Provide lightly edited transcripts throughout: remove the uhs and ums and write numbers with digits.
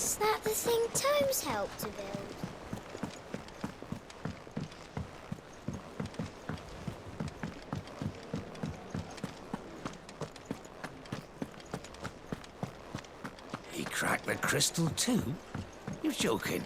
Is that the thing Tomes helped to build? He cracked the crystal too? You're joking.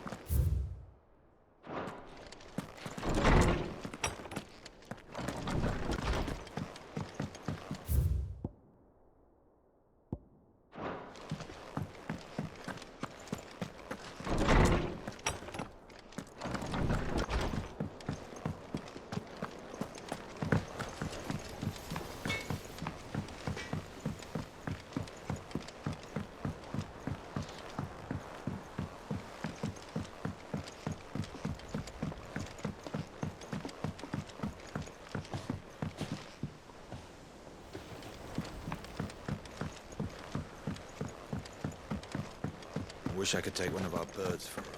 Wish I could take one of our birds for a run.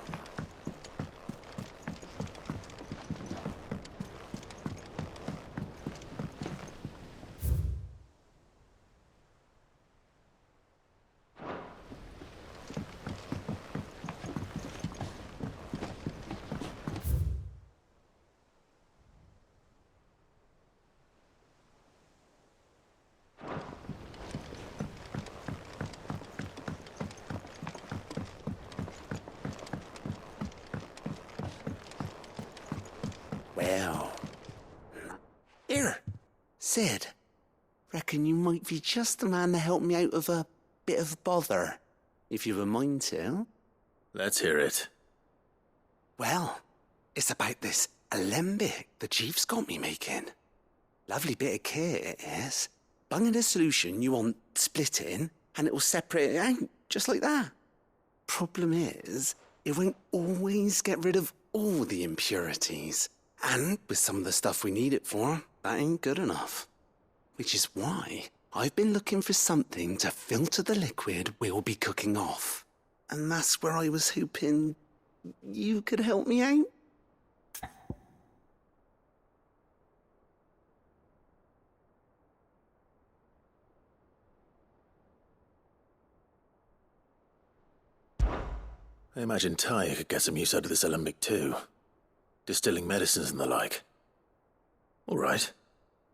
Well, here, Sid. Reckon you might be just the man to help me out of a bit of bother, if you've a mind to. Let's hear it. Well, it's about this alembic the chief's got me making. Lovely bit of kit it is. Bung in a solution you want splitting, and it'll separate it out, just like that. Problem is, it won't always get rid of all the impurities. And with some of the stuff we need it for, that ain't good enough. Which is why I've been looking for something to filter the liquid we'll be cooking off. And that's where I was hoping you could help me out. I imagine Ty could get some use out of this alembic too. Distilling medicines and the like. All right.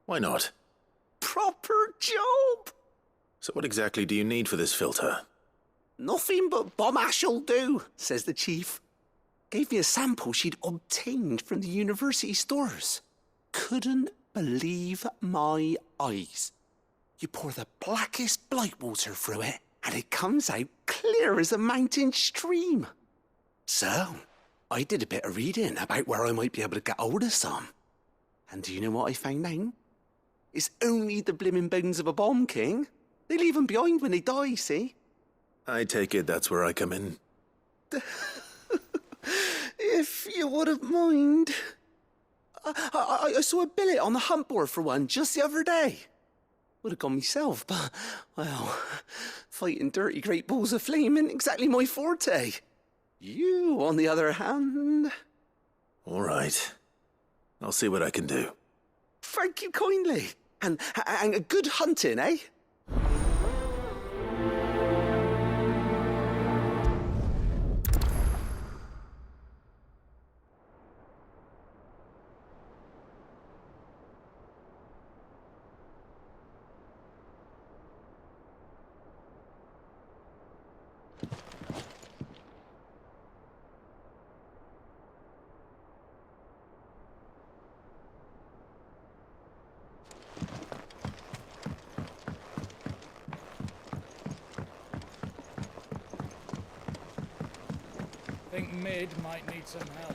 Why not? Proper job! So what exactly do you need for this filter? Nothing but bomb ash'll do, says the chief. Gave me a sample she'd obtained from the university stores. Couldn't believe my eyes. You pour the blackest blight water through it, and it comes out clear as a mountain stream. So, I did a bit of reading about where I might be able to get hold of some. And do you know what I found out? It's only the blimmin' bones of a bomb king. They leave them behind when they die, see? I take it that's where I come in. If you wouldn't mind. I saw a billet on the hunt board for one just the other day. Would have gone myself, but, well, fighting dirty great balls of flame ain't exactly my forte. You, on the other hand... All right. I'll see what I can do. Thank you kindly. And a good hunting, eh? Think Mid might need some help.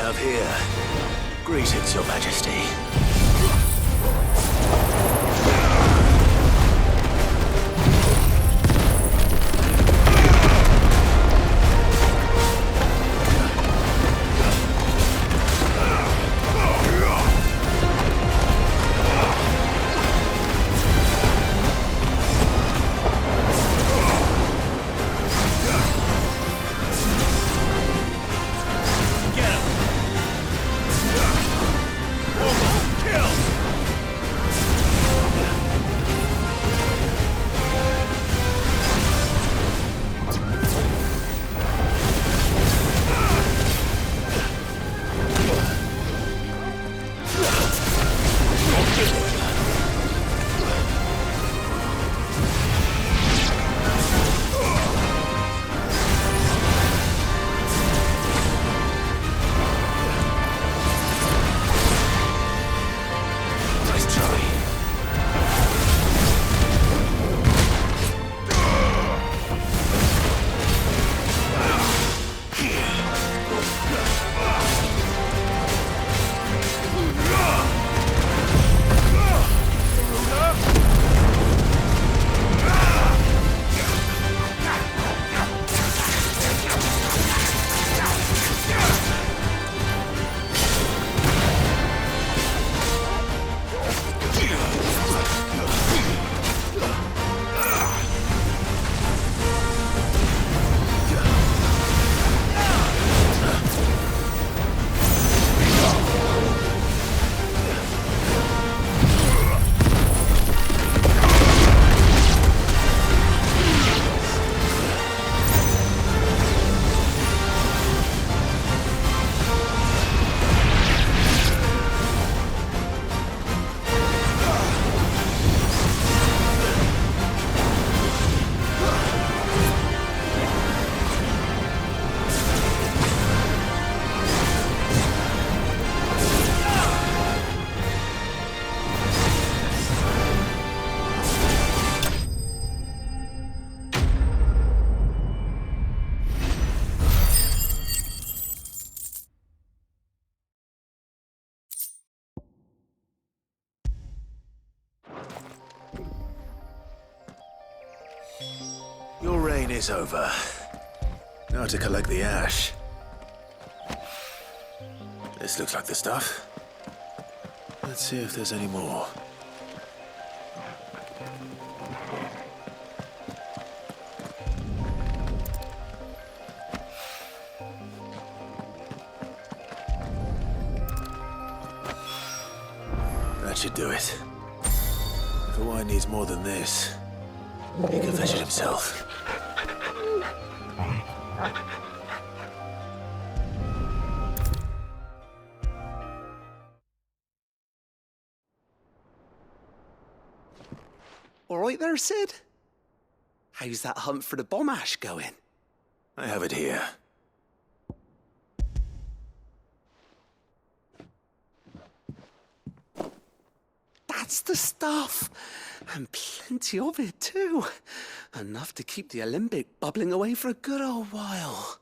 Have here. Greetings, Your Majesty. Get him! pain is over. Now to collect the ash. This looks like the stuff. Let's see if there's any more. That should do it. If Hawaii needs more than this, he can fetch it himself. All right there, Sid? How's that hunt for the bomb ash going? I have it here. That's the stuff. And plenty of it, too. Enough to keep the Olympic bubbling away for a good old while.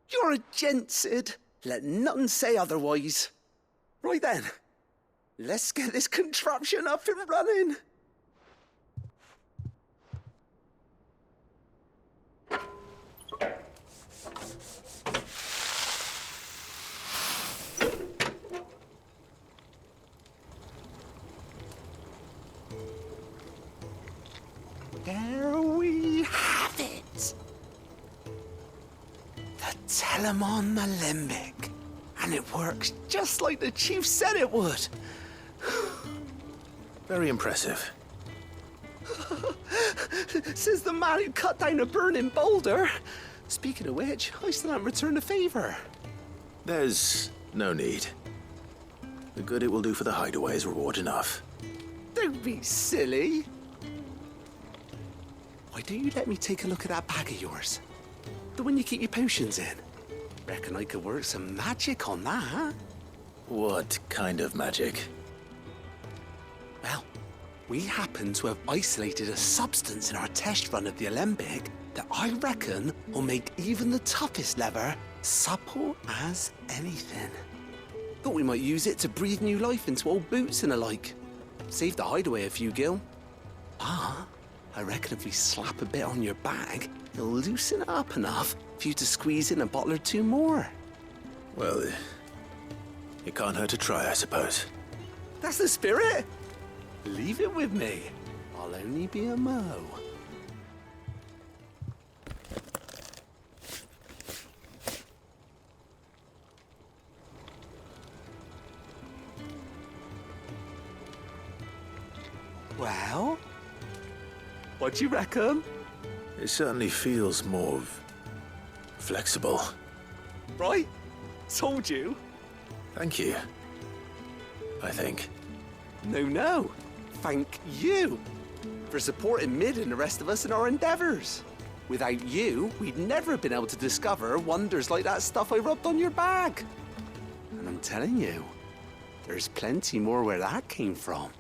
You're a gent, Sid. Let nothing say otherwise. Right then, let's get this contraption up and running. There we have it. The Telemon Alembic. And it works just like the chief said it would. Very impressive. Says the man who cut down a burning boulder. Speaking of which, I still haven't returned the favor. There's no need. The good it will do for the hideaway is reward enough. Don't be silly. Why don't you let me take a look at that bag of yours? The one you keep your potions in. Reckon I could work some magic on that. What kind of magic? Well, we happen to have isolated a substance in our test run of the Alembic that I reckon will make even the toughest lever supple as anything. Thought we might use it to breathe new life into old boots and the like. Save the hideaway a few gil. Ah, I reckon if we slap a bit on your bag, it'll loosen it up enough for you to squeeze in a bottle or two more. Well, it can't hurt to try, I suppose. That's the spirit. Leave it with me. I'll only be a mo. Well, what do you reckon? It certainly feels more flexible. Right? Told you. Thank you. I think. No. Thank you for supporting Mid and the rest of us in our endeavors. Without you, we'd never have been able to discover wonders like that stuff I rubbed on your bag. And I'm telling you, there's plenty more where that came from.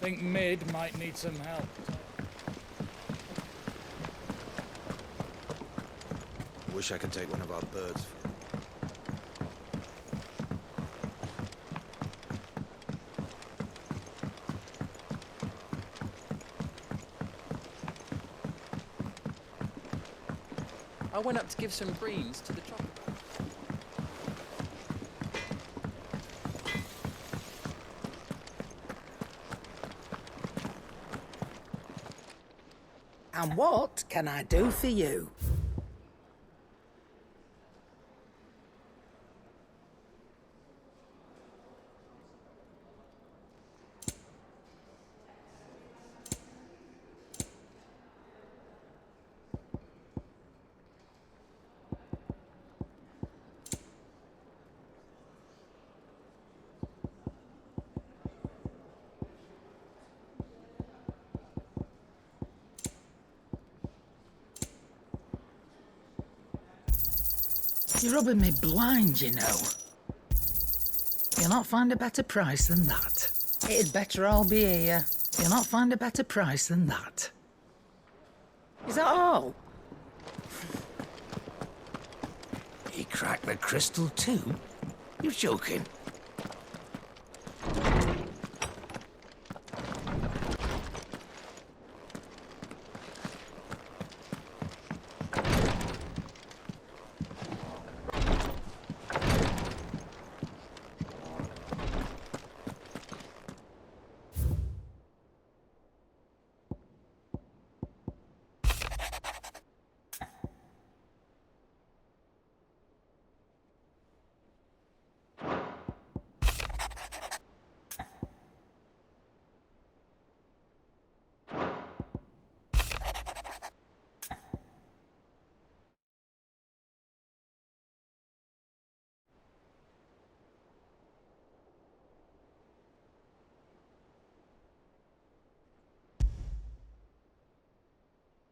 Think Mid might need some help. Wish I could take one of our birds. I went up to give some greens to the chopper. And what can I do for you? You're rubbing me blind, you know. You'll not find a better price than that. It'd better all be here. You'll not find a better price than that. Is that all? He cracked the crystal too? You're joking.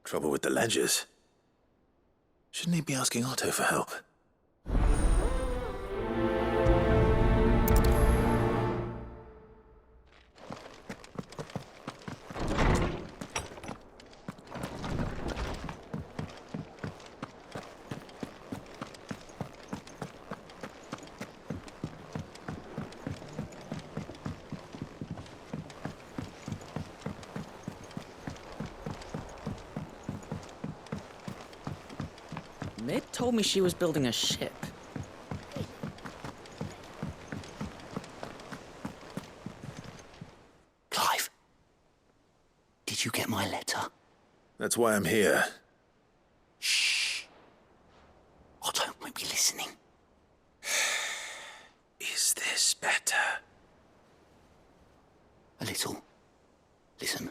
Trouble with the ledgers. Shouldn't he be asking Otto for help? Mid told me she was building a ship. Clive, did you get my letter? That's why I'm here. Shh. Otto might be listening. Is this better? A little. Listen,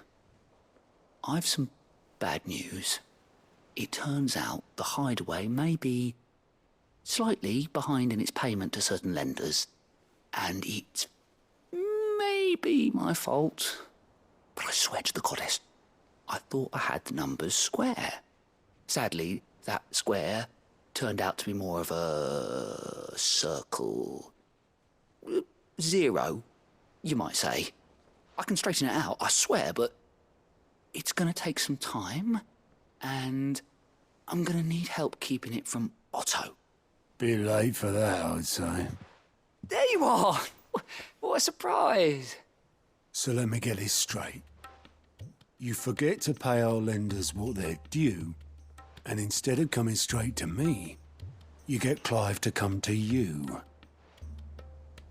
I've some bad news. It turns out the hideaway may be slightly behind in its payment to certain lenders, and it may be my fault. But I swear to the goddess, I thought I had the numbers square. Sadly, that square turned out to be more of a circle. Zero, you might say. I can straighten it out, I swear, but it's going to take some time. And I'm gonna need help keeping it from Otto. Bit late for that, I'd say. There you are! What a surprise! So let me get this straight. You forget to pay our lenders what they're due, and instead of coming straight to me, you get Clive to come to you.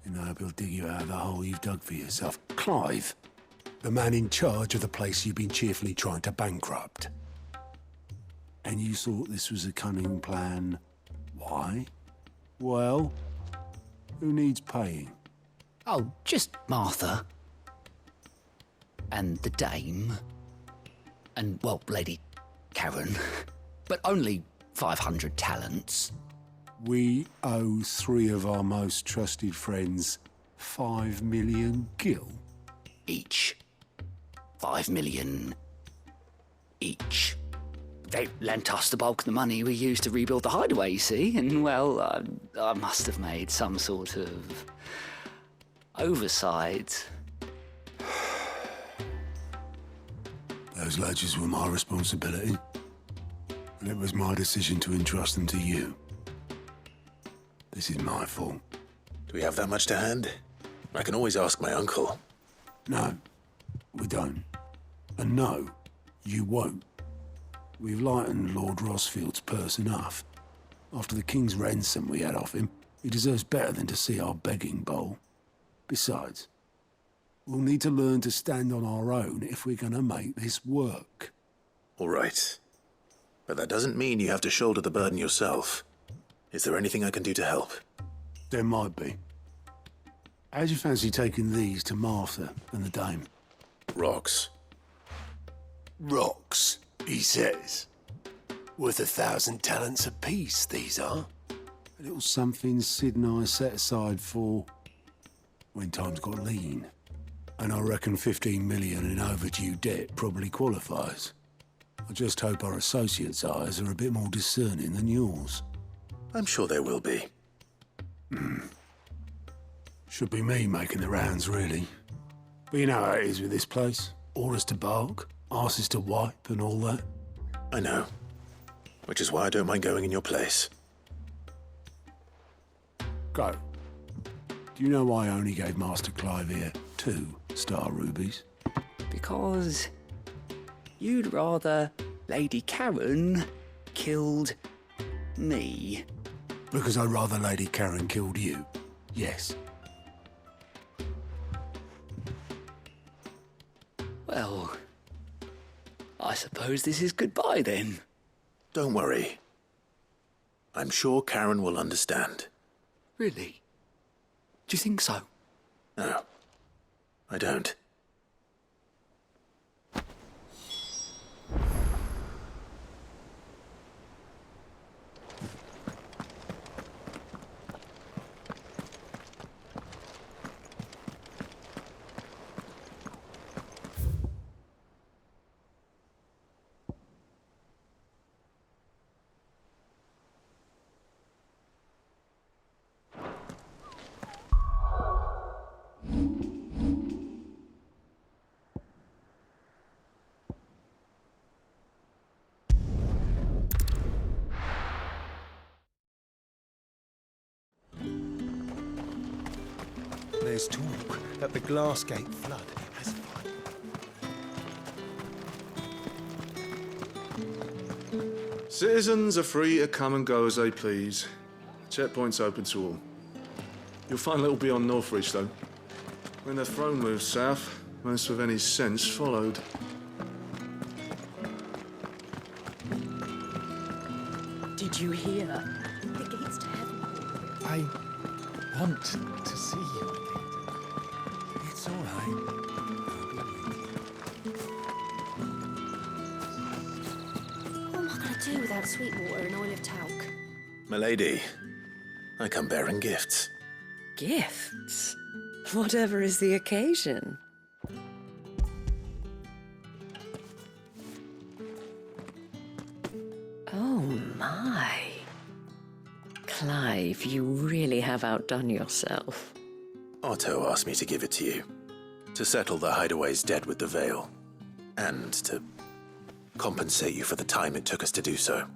And I hope he'll dig you out of the hole you've dug for yourself. Clive, the man in charge of the place you've been cheerfully trying to bankrupt. And you thought this was a cunning plan. Why? Well, who needs paying? Oh, just Martha. And the dame. And, well, Lady Karen. But only 500 talents. We owe 3 of our most trusted friends 5 million gil. Each. 5 million each. They lent us the bulk of the money we used to rebuild the hideaway, you see, and, well, I must have made some sort of oversight. Those ledgers were my responsibility, and it was my decision to entrust them to you. This is my fault. Do we have that much to hand? I can always ask my uncle. No, we don't. And no, you won't. We've lightened Lord Rosfield's purse enough. After the king's ransom we had off him, he deserves better than to see our begging bowl. Besides, we'll need to learn to stand on our own if we're gonna make this work. All right. But that doesn't mean you have to shoulder the burden yourself. Is there anything I can do to help? There might be. How'd you fancy taking these to Martha and the dame? Rocks. Rocks, he says. Worth 1,000 talents apiece, these are. A little something Sid and I set aside for when times got lean. And I reckon 15 million in overdue debt probably qualifies. I just hope our associates' eyes are a bit more discerning than yours. I'm sure there will be. Should be me making the rounds, really. But you know how it is with this place. Orders to bark, arses to wipe and all that. I know. Which is why I don't mind going in your place. Go. Do you know why I only gave Master Clive here 2 star rubies? Because you'd rather Lady Karen killed me. Because I'd rather Lady Karen killed you. Yes. Well, I suppose this is goodbye then. Don't worry. I'm sure Karen will understand. Really? Do you think so? No, I don't. There's talk that the Glassgate flood has... Citizens are free to come and go as they please. Checkpoint's open to all. You'll find little beyond Northridge, though. When the throne moved south, most with any sense followed. Did you hear? The gates to heaven. I want to see you again. It's all right. What am I going to do without sweet water and oil of talc? Milady, I come bearing gifts. Gifts? Whatever is the occasion. Oh my. Clive, you really have outdone yourself. Otto asked me to give it to you. To settle the Hideaway's debt with the Veil. And to compensate you for the time it took us to do so.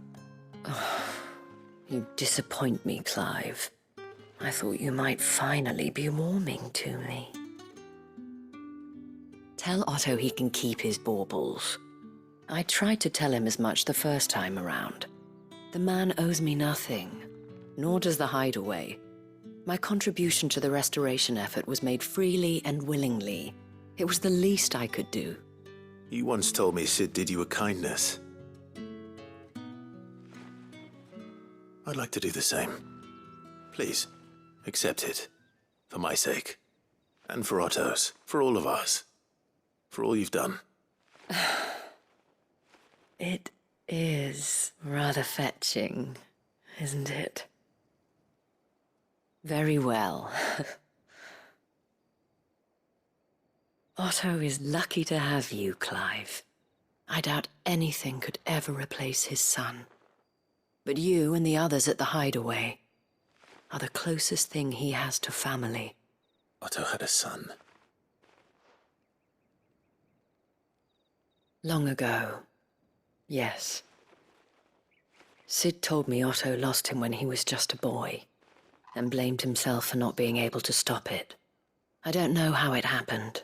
You disappoint me, Clive. I thought you might finally be warming to me. Tell Otto he can keep his baubles. I tried to tell him as much the first time around. The man owes me nothing, nor does the Hideaway. My contribution to the restoration effort was made freely and willingly. It was the least I could do. You once told me Sid did you a kindness. I'd like to do the same. Please, accept it. For my sake. And for Otto's. For all of us. For all you've done. It is rather fetching, isn't it? Very well. Otto is lucky to have you, Clive. I doubt anything could ever replace his son. But you and the others at the Hideaway are the closest thing he has to family. Otto had a son. Long ago, yes. Sid told me Otto lost him when he was just a boy, and blamed himself for not being able to stop it. I don't know how it happened,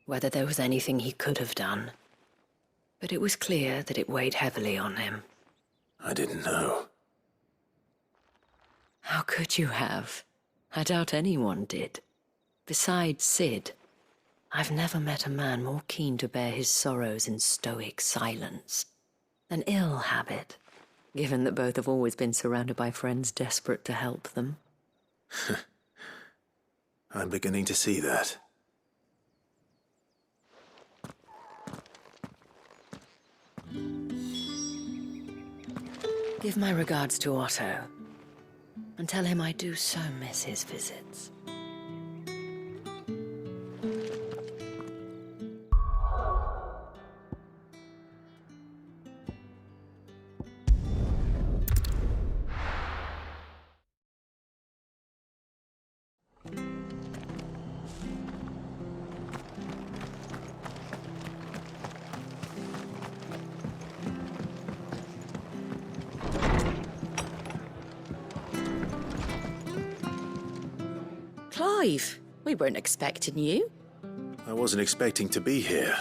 whether there was anything he could have done, but it was clear that it weighed heavily on him. I didn't know. How could you have? I doubt anyone did. Besides Sid, I've never met a man more keen to bear his sorrows in stoic silence. An ill habit, given that both have always been surrounded by friends desperate to help them. I'm beginning to see that. Give my regards to Otto, and tell him I do so miss his visits. Clive, we weren't expecting you. I wasn't expecting to be here,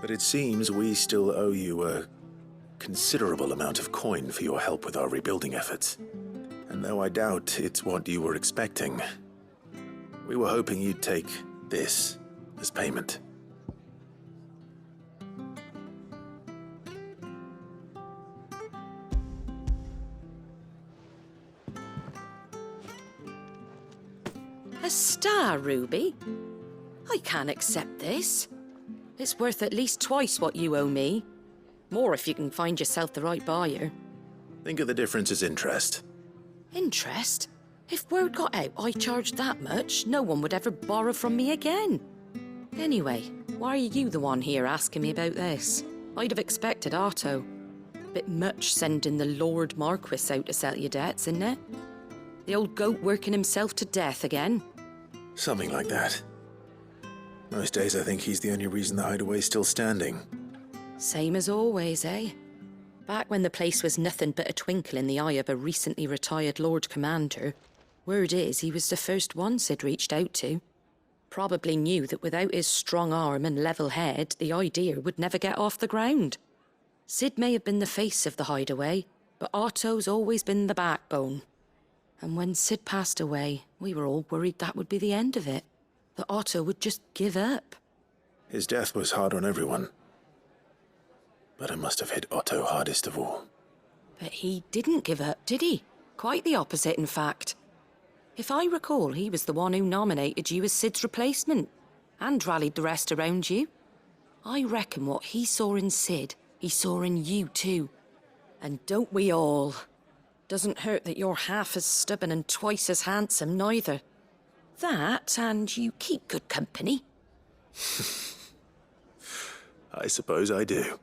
but it seems we still owe you a considerable amount of coin for your help with our rebuilding efforts. And though I doubt it's what you were expecting, we were hoping you'd take this as payment. A star ruby? I can't accept this. It's worth at least twice what you owe me. More if you can find yourself the right buyer. Think of the difference as interest. Interest? If word got out I charged that much, no one would ever borrow from me again. Anyway, why are you the one here asking me about this? I'd have expected Otto. Bit much sending the Lord Marquis out to settle your debts, isn't it? The old goat working himself to death again. Something like that. Most days I think he's the only reason the hideaway's still standing. Same as always, eh? Back when the place was nothing but a twinkle in the eye of a recently retired Lord Commander, word is he was the first one Sid reached out to. Probably knew that without his strong arm and level head, the idea would never get off the ground. Sid may have been the face of the hideaway, but Otto's always been the backbone. And when Sid passed away, we were all worried that would be the end of it. That Otto would just give up. His death was hard on everyone. But it must have hit Otto hardest of all. But he didn't give up, did he? Quite the opposite, in fact. If I recall, he was the one who nominated you as Sid's replacement, and rallied the rest around you. I reckon what he saw in Sid, he saw in you too. And don't we all? Doesn't hurt that you're half as stubborn and twice as handsome, neither. That, and you keep good company. I suppose I do.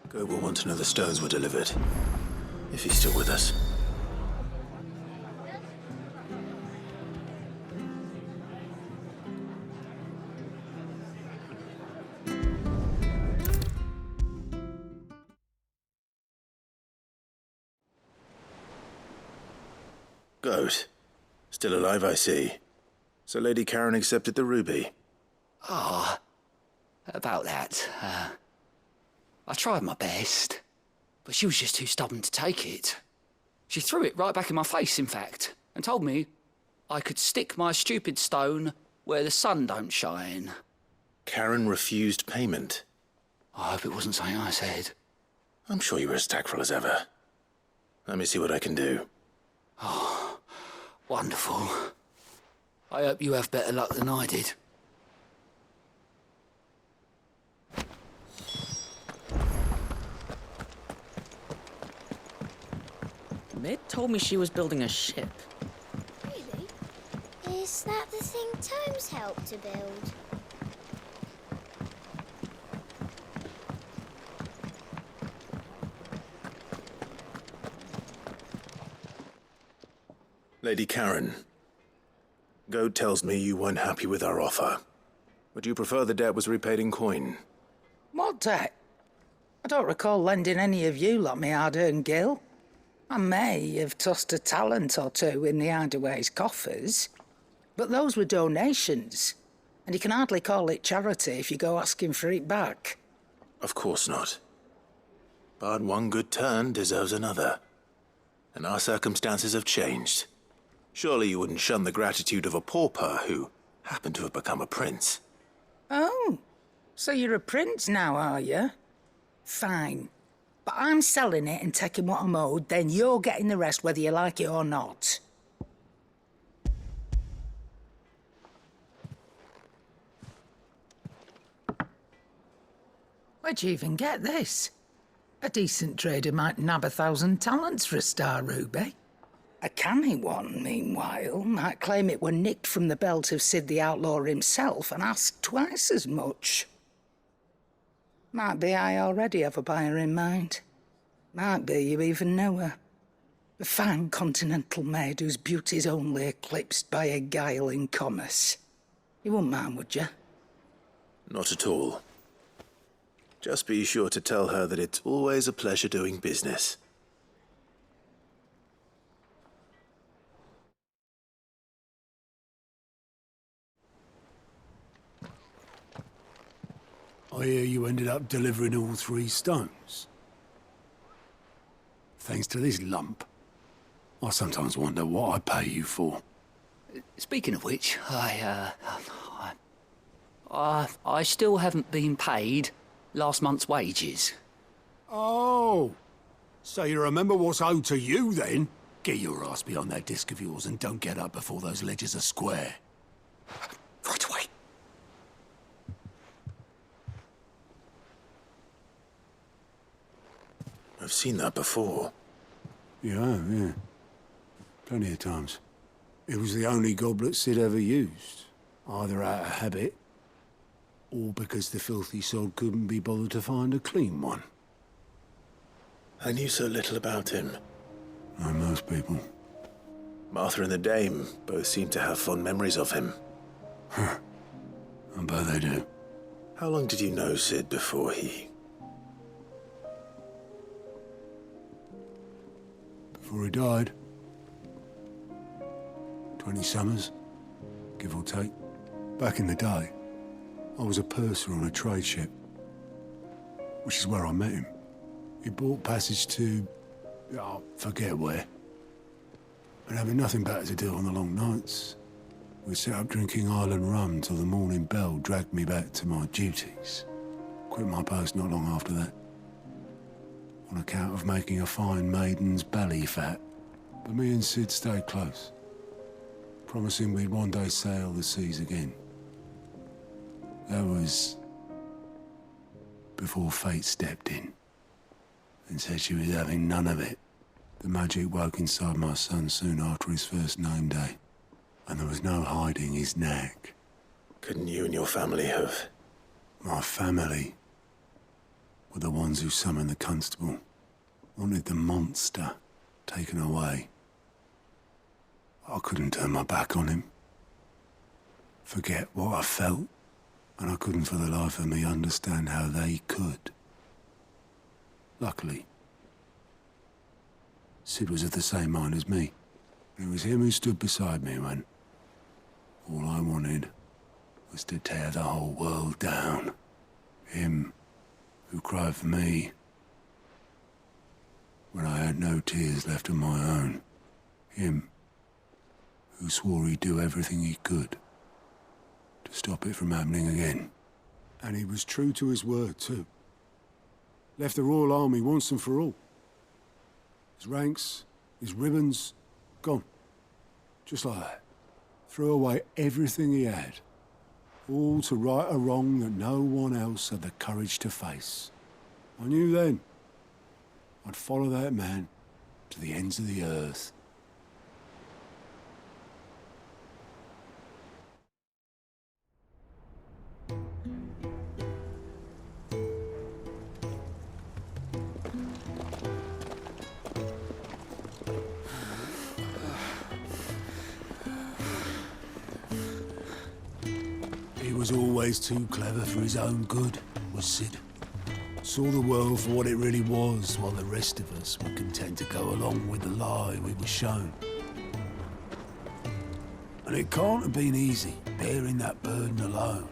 Goat will want to know the stones were delivered, if he's still with us. Goat. Still alive, I see. So Lady Karen accepted the ruby. About that. I tried my best, but she was just too stubborn to take it. She threw it right back in my face, in fact, and told me I could stick my stupid stone where the sun don't shine. Karen refused payment. I hope it wasn't something I said. I'm sure you were as tactful as ever. Let me see what I can do. Oh, wonderful. I hope you have better luck than I did. Mid told me she was building a ship. Really? Is that the thing Tomes helped to build? Lady Karen, Goat tells me you weren't happy with our offer. Would you prefer the debt was repaid in coin? What debt? I don't recall lending any of you lot me hard-earned gil. I may have tossed a talent or two in the Hideaway's coffers, but those were donations, and you can hardly call it charity if you go asking for it back. Of course not. But one good turn deserves another. And our circumstances have changed. Surely you wouldn't shun the gratitude of a pauper who happened to have become a prince. Oh, so you're a prince now, are you? Fine. But I'm selling it and taking what I'm owed, then you're getting the rest whether you like it or not. Where'd you even get this? A decent trader might nab 1,000 talents for a star ruby. A canny one, meanwhile, might claim it were nicked from the belt of Sid the Outlaw himself and ask twice as much. Might be I already have a buyer in mind. Might be you even know her. A fine continental maid whose beauty's only eclipsed by a guile in commerce. You wouldn't mind, would you? Not at all. Just be sure to tell her that it's always a pleasure doing business. I hear you ended up delivering all 3 stones. Thanks to this lump. I sometimes wonder what I pay you for. Speaking of which, I still haven't been paid last month's wages. Oh, so you remember what's owed to you, then? Get your ass behind that disc of yours and don't get up before those ledgers are square. Right away. I've seen that before. Yeah. Plenty of times. It was the only goblet Sid ever used. Either out of habit, or because the filthy sod couldn't be bothered to find a clean one. I knew so little about him. Like most people. Martha and the Dame both seem to have fond memories of him. I bet they do. How long did you know Sid before he... Before he died. 20 summers, give or take. Back in the day, I was a purser on a trade ship, which is where I met him. He bought passage to... oh, forget where. And having nothing better to do on the long nights, we sat up drinking island rum till the morning bell dragged me back to my duties. Quit my post not long after that, on account of making a fine maiden's belly fat. But me and Sid stayed close, promising we'd one day sail the seas again. That was before fate stepped in and said she was having none of it. The magic woke inside my son soon after his first name day, and there was no hiding his knack. Couldn't you and your family have... My family were the ones who summoned the constable, wanted the monster taken away. I couldn't turn my back on him, forget what I felt, and I couldn't for the life of me understand how they could. Luckily, Sid was of the same mind as me. It was him who stood beside me when all I wanted was to tear the whole world down. Him who cried for me when I had no tears left of my own. Him who swore he'd do everything he could to stop it from happening again. And he was true to his word, too. Left the Royal Army once and for all. His ranks, his ribbons, gone. Just like that. Threw away everything he had. All to right a wrong that no one else had the courage to face. I knew then I'd follow that man to the ends of the earth. was always too clever for his own good, was Sid. Saw the world for what it really was, while the rest of us were content to go along with the lie we were shown. And it can't have been easy, bearing that burden alone.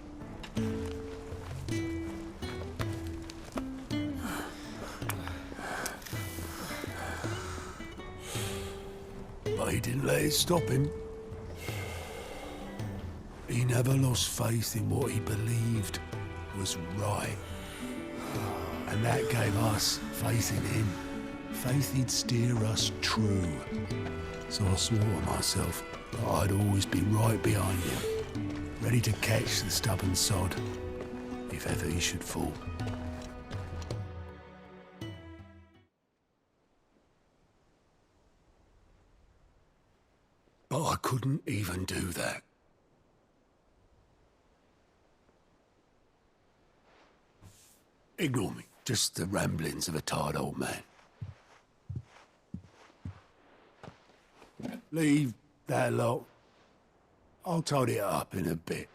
But he didn't let it stop him. He never lost faith in what he believed was right. And that gave us faith in him. Faith he'd steer us true. So I swore to myself that I'd always be right behind him, ready to catch the stubborn sod, if ever he should fall. But I couldn't even do that. Ignore me. Just the ramblings of a tired old man. Leave that lot. I'll tidy it up in a bit.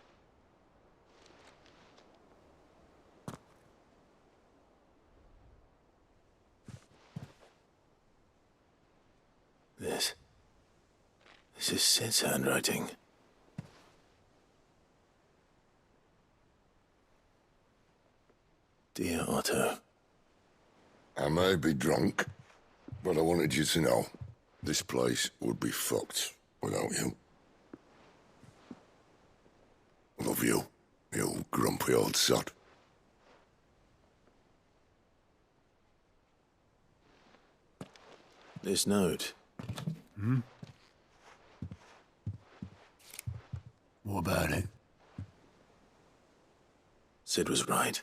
This is Sid's handwriting. Dear Otto. I may be drunk, but I wanted you to know this place would be fucked without you. Love you, you grumpy old sod. This note. Hmm? What about it? Sid was right.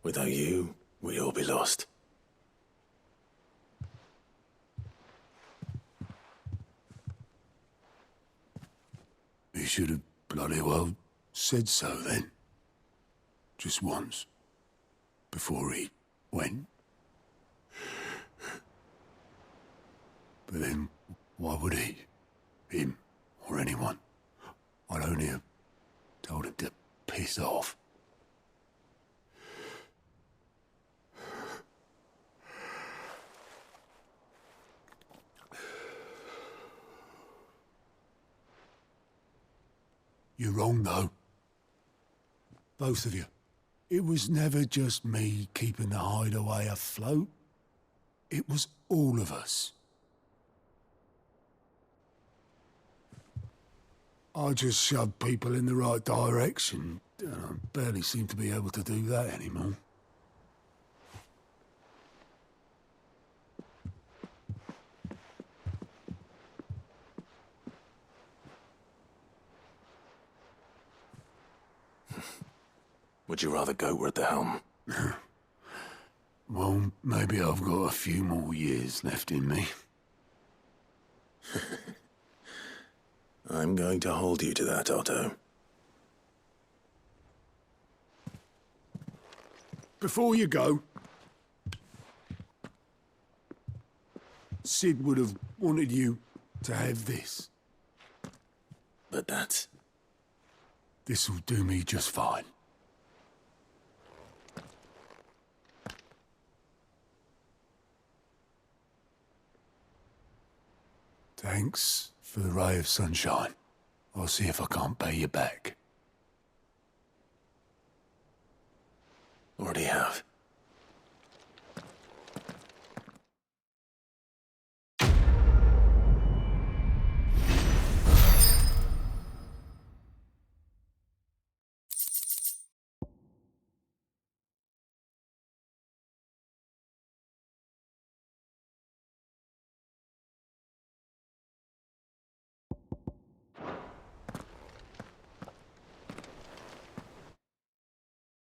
Without you, we'd all be lost. He should have bloody well said so then. Just once. Before he went. But then, why would he? Him, or anyone? I'd only have told him to piss off. You're wrong, though. Both of you. It was never just me keeping the hideaway afloat. It was all of us. I just shoved people in the right direction, and I barely seem to be able to do that anymore. Would you rather go at the helm? Well, maybe I've got a few more years left in me. I'm going to hold you to that, Otto. Before you go, Sid would have wanted you to have this. But that's... This'll do me just fine. Thanks for the ray of sunshine. I'll see if I can't pay you back. Already have.